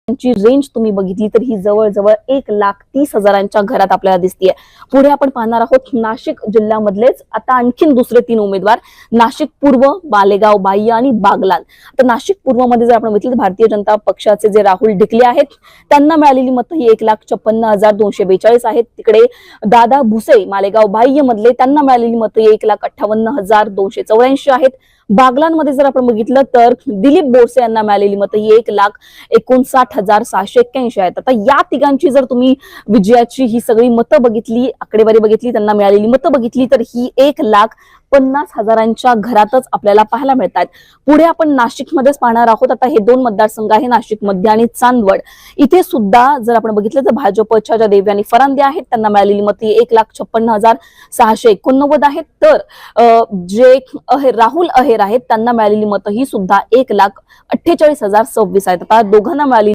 ची रेंज तुम्ही बघितली तर ही जवळजवळ 1,30,000च्या घरात आपल्याला दिसतीये। पुढे आपण पाहणार आहोत नाशिक जिल्ह्यामधलेच आता आणखीन दुसरे 3 उमेदवार, नाशिक पूर्व, मालेगाव बाह्य आणि बागलाण। तर नाशिक पूर्व मध्ये जर आपण बघितलं तर भारतीय जनता पक्षाचे जे राहुल ढिकले आहेत त्यांना मिळालेली मतं ही 1,56,242 आहेत। तिकडे दादा भुसे मालेगाव बाह्य मधले त्यांना मिळालेली मतं 1,58,284 आहेत। बागलाण मध्ये जर आपण बघितलं तर दिलीप बोरसे यांना मिळालेली मतं ही 1,59,681 आहेत। आता या तिघांची जर तुम्ही विजयाची ही सगळी मतं बघितली, आकडेवारी बघितली, त्यांना मिळालेली मतं बघितली तर ही 1,50,000च्या घरातच आपल्याला पाहायला मिळतात। पुढे आपण नाशिक मध्येच पाहणार आहोत। आता हे 2 मतदारसंघ आहे, नाशिक मध्य आणि चांदवड। इथे सुद्धा जर आपण बघितलं तर भाजपच्या ज्या देवयानी फरांदे आहेत त्यांना मिळालेली मतं 1,56,689 आहेत। तर जे राहुल अहेर आहेत त्यांना मिळालेली मतं ही सुद्धा 1,48,026 आहेत। आता दोघांना मिळालेली